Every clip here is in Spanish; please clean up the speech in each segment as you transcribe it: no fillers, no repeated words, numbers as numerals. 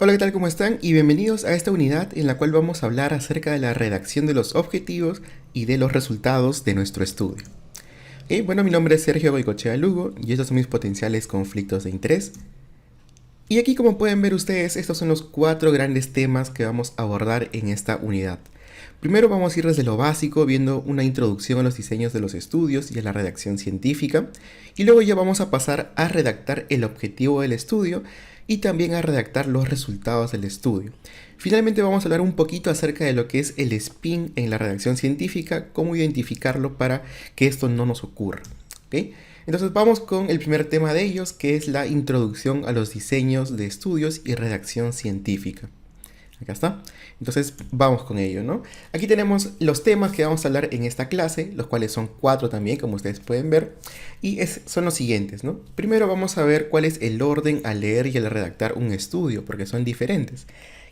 Hola, ¿qué tal? ¿Cómo están? Y bienvenidos a esta unidad en la cual vamos a hablar acerca de la redacción de los objetivos y de los resultados de nuestro estudio. Bueno, mi nombre es Sergio Goicochea Lugo y estos son mis potenciales conflictos de interés. Y aquí, como pueden ver ustedes, estos son los 4 grandes temas que vamos a abordar en esta unidad. Primero vamos a ir desde lo básico, viendo una introducción a los diseños de los estudios y a la redacción científica, y luego ya vamos a pasar a redactar el objetivo del estudio y también a redactar los resultados del estudio. Finalmente vamos a hablar un poquito acerca de lo que es el spin en la redacción científica, cómo identificarlo para que esto no nos ocurra. ¿Ok? Entonces vamos con el primer tema de ellos, que es la introducción a los diseños de estudios y redacción científica. Acá está. Entonces vamos con ello, ¿no? Aquí tenemos los temas que vamos a hablar en esta clase, los cuales son 4 también, como ustedes pueden ver, y son los siguientes, ¿no? Primero vamos a ver cuál es el orden al leer y al redactar un estudio, porque son diferentes.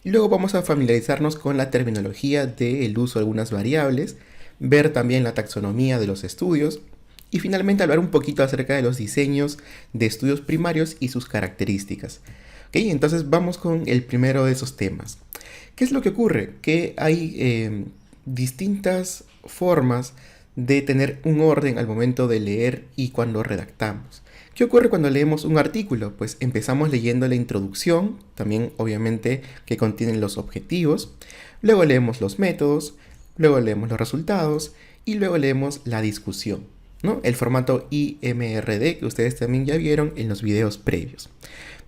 Y luego vamos a familiarizarnos con la terminología del uso de algunas variables, ver también la taxonomía de los estudios, y finalmente hablar un poquito acerca de los diseños de estudios primarios y sus características. ¿Ok? Entonces vamos con el primero de esos temas. ¿Qué es lo que ocurre? Que hay distintas formas de tener un orden al momento de leer y cuando redactamos. ¿Qué ocurre cuando leemos un artículo? Pues empezamos leyendo la introducción, también obviamente que contienen los objetivos, luego leemos los métodos, luego leemos los resultados y luego leemos la discusión, ¿no? El formato IMRD que ustedes también ya vieron en los videos previos.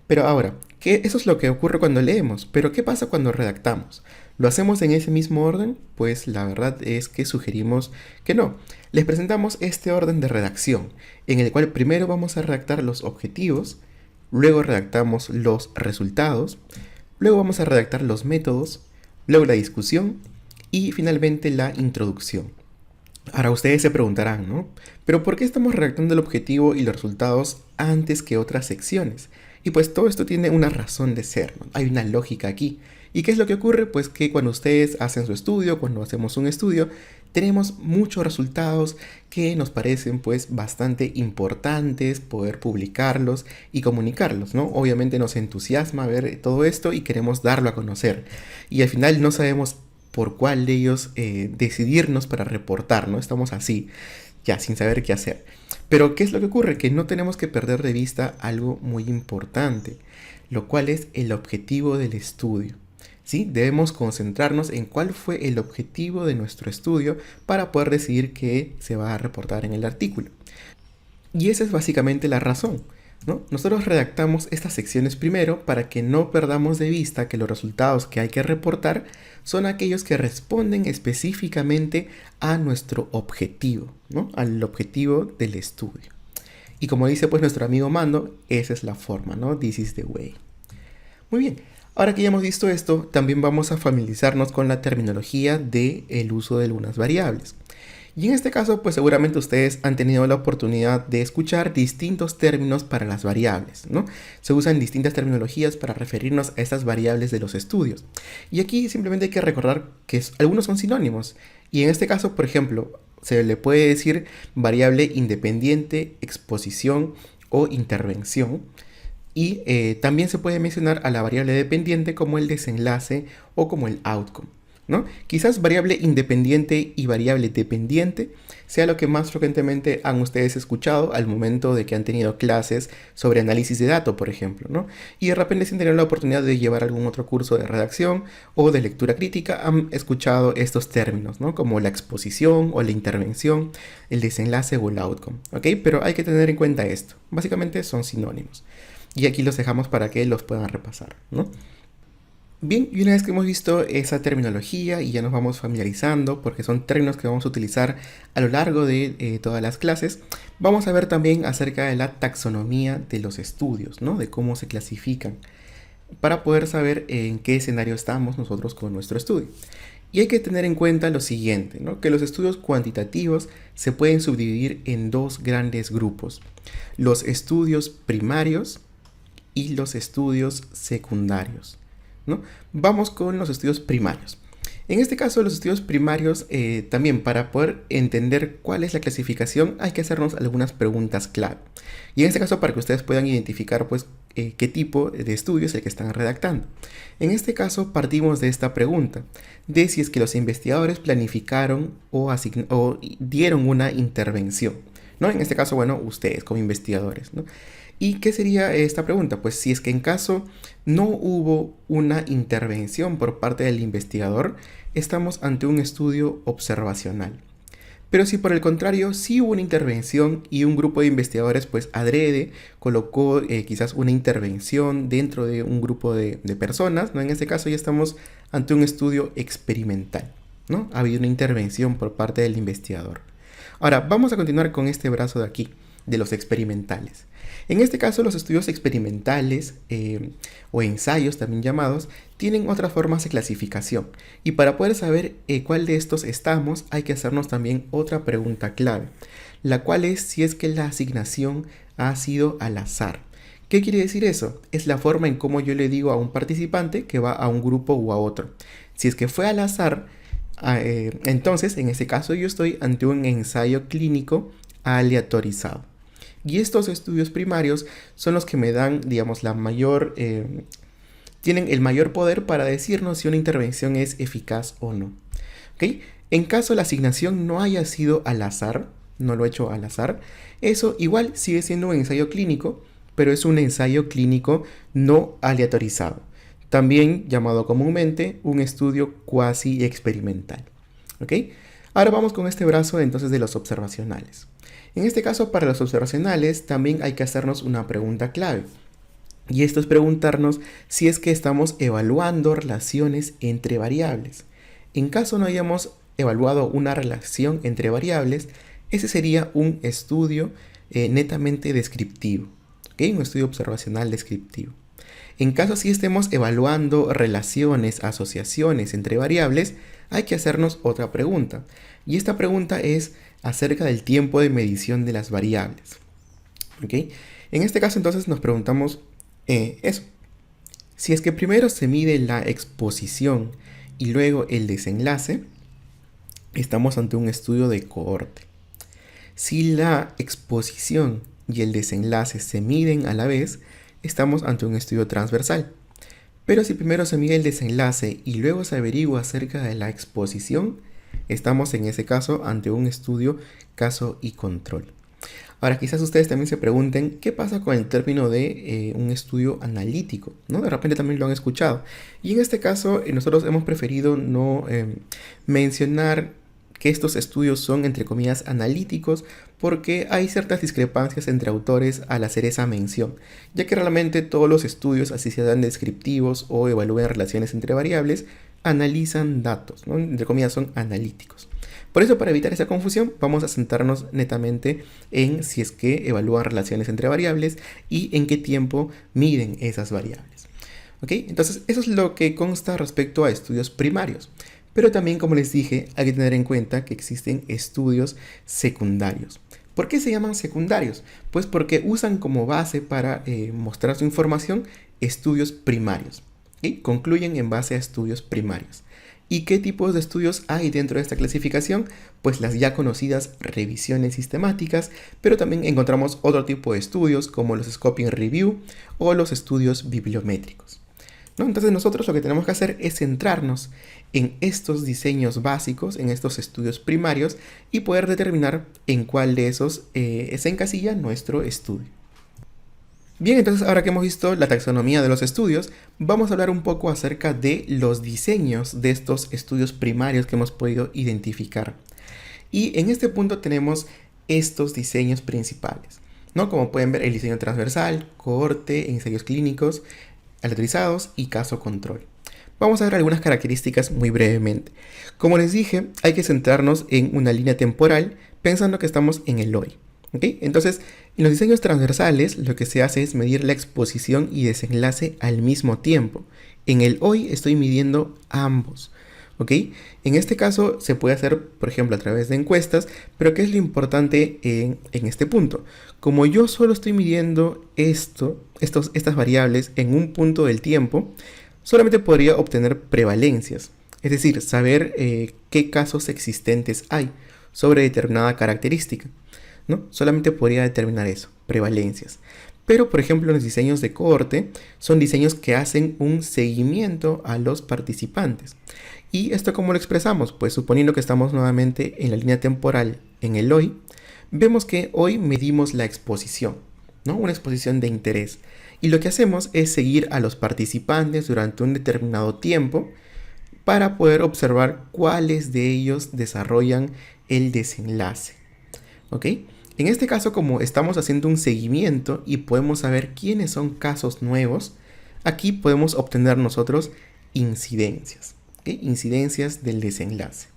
Pero ahora, eso es lo que ocurre cuando leemos, pero ¿qué pasa cuando redactamos? ¿Lo hacemos en ese mismo orden? Pues la verdad es que sugerimos que no. Les presentamos este orden de redacción, en el cual primero vamos a redactar los objetivos, luego redactamos los resultados, luego vamos a redactar los métodos, luego la discusión y finalmente la introducción. Ahora ustedes se preguntarán, ¿no? ¿Pero por qué estamos redactando el objetivo y los resultados antes que otras secciones? Y pues todo esto tiene una razón de ser, ¿no? Hay una lógica aquí. ¿Y qué es lo que ocurre? Pues que cuando ustedes hacen su estudio, cuando hacemos un estudio, tenemos muchos resultados que nos parecen pues bastante importantes poder publicarlos y comunicarlos, ¿no? Obviamente nos entusiasma ver todo esto y queremos darlo a conocer. Y al final no sabemos por cuál de ellos decidirnos para reportar, ¿no? Estamos así, ya sin saber qué hacer. Pero ¿qué es lo que ocurre? Que no tenemos que perder de vista algo muy importante, lo cual es el objetivo del estudio. ¿Sí? Debemos concentrarnos en cuál fue el objetivo de nuestro estudio para poder decidir qué se va a reportar en el artículo. Y esa es básicamente la razón, ¿no? Nosotros redactamos estas secciones primero para que no perdamos de vista que los resultados que hay que reportar son aquellos que responden específicamente a nuestro objetivo, ¿no? Al objetivo del estudio. Y como dice pues nuestro amigo Mando, esa es la forma, ¿no? This is the way. Muy bien, ahora que ya hemos visto esto, también vamos a familiarizarnos con la terminología del uso de algunas variables. Y en este caso, pues seguramente ustedes han tenido la oportunidad de escuchar distintos términos para las variables, ¿no? Se usan distintas terminologías para referirnos a estas variables de los estudios. Y aquí simplemente hay que recordar que algunos son sinónimos. Y en este caso, por ejemplo, se le puede decir variable independiente, exposición o intervención. Y también se puede mencionar a la variable dependiente como el desenlace o como el outcome, ¿no? Quizás variable independiente y variable dependiente sea lo que más frecuentemente han ustedes escuchado al momento de que han tenido clases sobre análisis de datos, por ejemplo, ¿no? Y de repente sin tener la oportunidad de llevar algún otro curso de redacción o de lectura crítica han escuchado estos términos, ¿no? Como la exposición o la intervención, el desenlace o el outcome, ¿ok? Pero hay que tener en cuenta esto. Básicamente son sinónimos. Y aquí los dejamos para que los puedan repasar, ¿no? Bien, y una vez que hemos visto esa terminología y ya nos vamos familiarizando, porque son términos que vamos a utilizar a lo largo de todas las clases, vamos a ver también acerca de la taxonomía de los estudios, ¿no? De cómo se clasifican, para poder saber en qué escenario estamos nosotros con nuestro estudio. Y hay que tener en cuenta lo siguiente, ¿no? Que los estudios cuantitativos se pueden subdividir en 2 grandes grupos: los estudios primarios y los estudios secundarios, ¿no? Vamos con los estudios primarios. En este caso, los estudios primarios, también para poder entender cuál es la clasificación, hay que hacernos algunas preguntas clave. Y en este caso, para que ustedes puedan identificar, pues, qué tipo de estudio es el que están redactando. En este caso partimos de esta pregunta, de si es que los investigadores planificaron o dieron una intervención, ¿no? En este caso, bueno, ustedes como investigadores, ¿no? ¿Y qué sería esta pregunta? Pues si es que en caso no hubo una intervención por parte del investigador, estamos ante un estudio observacional. Pero si por el contrario sí hubo una intervención y un grupo de investigadores pues adrede colocó quizás una intervención dentro de un grupo de personas, ¿no? En este caso ya estamos ante un estudio experimental, ¿no? Ha habido una intervención por parte del investigador. Ahora vamos a continuar con este brazo de aquí, de los experimentales. En este caso los estudios experimentales o ensayos también llamados tienen otras formas de clasificación, y para poder saber cuál de estos estamos hay que hacernos también otra pregunta clave, la cual es si es que la asignación ha sido al azar. ¿Qué quiere decir eso? Es la forma en cómo yo le digo a un participante que va a un grupo u a otro. Si es que fue al azar, entonces en este caso yo estoy ante un ensayo clínico aleatorizado. Y estos estudios primarios son los que me dan, digamos, tienen el mayor poder para decirnos si una intervención es eficaz o no. ¿Okay? En caso la asignación no haya sido al azar, no lo he hecho al azar, eso igual sigue siendo un ensayo clínico, pero es un ensayo clínico no aleatorizado, también llamado comúnmente un estudio cuasi experimental. ¿Okay? Ahora vamos con este brazo entonces de los observacionales. En este caso, para los observacionales también hay que hacernos una pregunta clave. Y esto es preguntarnos si es que estamos evaluando relaciones entre variables. En caso no hayamos evaluado una relación entre variables, ese sería un estudio netamente descriptivo, ¿okay? Un estudio observacional descriptivo. En caso sí estemos evaluando relaciones, asociaciones entre variables, hay que hacernos otra pregunta. Y esta pregunta es acerca del tiempo de medición de las variables. ¿Okay? En este caso entonces nos preguntamos eso. Si es que primero se mide la exposición y luego el desenlace, estamos ante un estudio de cohorte. Si la exposición y el desenlace se miden a la vez, estamos ante un estudio transversal. Pero si primero se mide el desenlace y luego se averigua acerca de la exposición, estamos en ese caso ante un estudio caso y control. Ahora quizás ustedes también se pregunten qué pasa con el término de un estudio analítico, ¿no? De repente también lo han escuchado. Y en este caso nosotros hemos preferido no mencionar que estos estudios son entre comillas analíticos porque hay ciertas discrepancias entre autores al hacer esa mención, ya que realmente todos los estudios, así sean descriptivos o evalúen relaciones entre variables, analizan datos, ¿no? Entre comillas son analíticos. Por eso, para evitar esa confusión, vamos a centrarnos netamente en si es que evalúan relaciones entre variables y en qué tiempo miden esas variables. ¿Ok? Entonces, eso es lo que consta respecto a estudios primarios. Pero también, como les dije, hay que tener en cuenta que existen estudios secundarios. ¿Por qué se llaman secundarios? Pues porque usan como base para mostrar su información estudios primarios. ¿Okay? Concluyen en base a estudios primarios. ¿Y qué tipos de estudios hay dentro de esta clasificación? Pues las ya conocidas revisiones sistemáticas, pero también encontramos otro tipo de estudios como los scoping review o los estudios bibliométricos, ¿no? Entonces nosotros lo que tenemos que hacer es centrarnos en estos diseños básicos, en estos estudios primarios y poder determinar en cuál de esos se encasilla nuestro estudio. Bien, entonces ahora que hemos visto la taxonomía de los estudios, vamos a hablar un poco acerca de los diseños de estos estudios primarios que hemos podido identificar. Y en este punto tenemos estos diseños principales, ¿no? Como pueden ver, el diseño transversal, cohorte, ensayos clínicos, aleatorizados y caso control. Vamos a ver algunas características muy brevemente. Como les dije, hay que centrarnos en una línea temporal pensando que estamos en el hoy. ¿Okay? Entonces, en los diseños transversales lo que se hace es medir la exposición y desenlace al mismo tiempo. En el hoy estoy midiendo ambos. ¿Okay? En este caso se puede hacer, por ejemplo, a través de encuestas, pero ¿qué es lo importante en este punto? Como yo solo estoy midiendo estas variables en un punto del tiempo, solamente podría obtener prevalencias, es decir, saber qué casos existentes hay sobre determinada característica, ¿no? Solamente podría determinar eso, prevalencias. Pero, por ejemplo, los diseños de cohorte son diseños que hacen un seguimiento a los participantes. ¿Y esto cómo lo expresamos? Pues suponiendo que estamos nuevamente en la línea temporal en el hoy, vemos que hoy medimos la exposición, ¿no? Una exposición de interés. Y lo que hacemos es seguir a los participantes durante un determinado tiempo para poder observar cuáles de ellos desarrollan el desenlace. ¿Ok? En este caso, como estamos haciendo un seguimiento y podemos saber quiénes son casos nuevos, aquí podemos obtener nosotros incidencias. ¿Ok? Incidencias del desenlace.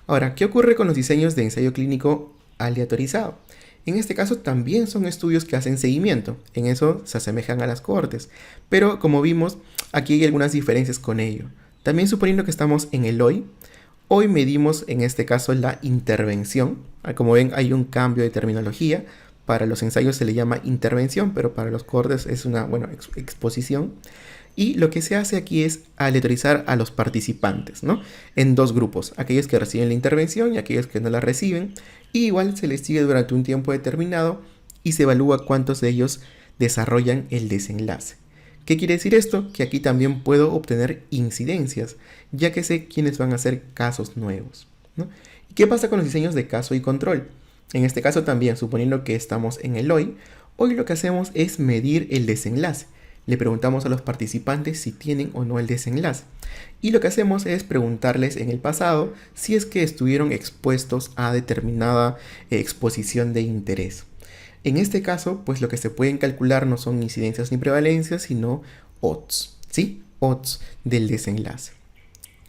Ahora, ¿qué ocurre con los diseños de ensayo clínico aleatorizado? En este caso también son estudios que hacen seguimiento, en eso se asemejan a las cohortes, pero como vimos, aquí hay algunas diferencias con ello. También suponiendo que estamos en el hoy medimos en este caso la intervención. Como ven, hay un cambio de terminología. Para los ensayos se le llama intervención, pero para los cohortes es una exposición. Y lo que se hace aquí es aleatorizar a los participantes, ¿no? En dos grupos, aquellos que reciben la intervención y aquellos que no la reciben. Y igual se les sigue durante un tiempo determinado y se evalúa cuántos de ellos desarrollan el desenlace. ¿Qué quiere decir esto? Que aquí también puedo obtener incidencias, ya que sé quiénes van a ser casos nuevos, ¿no? ¿Y qué pasa con los diseños de caso y control? En este caso también, suponiendo que estamos en el hoy lo que hacemos es medir el desenlace. Le preguntamos a los participantes si tienen o no el desenlace. Y lo que hacemos es preguntarles en el pasado si es que estuvieron expuestos a determinada exposición de interés. En este caso, pues lo que se pueden calcular no son incidencias ni prevalencias, sino odds, ¿sí? Odds del desenlace.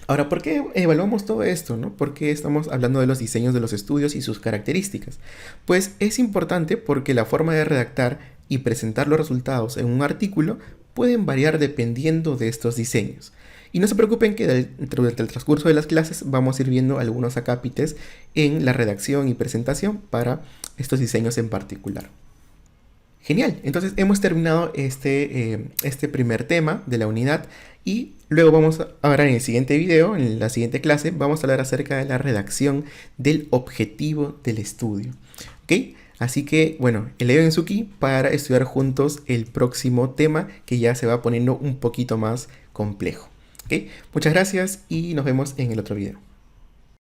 Ahora, ¿por qué evaluamos todo esto, no? ¿Por qué estamos hablando de los diseños de los estudios y sus características? Pues es importante porque la forma de redactar y presentar los resultados en un artículo pueden variar dependiendo de estos diseños. Y no se preocupen que durante el transcurso de las clases vamos a ir viendo algunos acápites en la redacción y presentación para estos diseños en particular. Genial, entonces hemos terminado este primer tema de la unidad y luego vamos a ver en el siguiente video, en la siguiente clase, vamos a hablar acerca de la redacción del objetivo del estudio. ¿Ok? Así que, bueno, eleveen su ki para estudiar juntos el próximo tema que ya se va poniendo un poquito más complejo. ¿Ok? Muchas gracias y nos vemos en el otro video.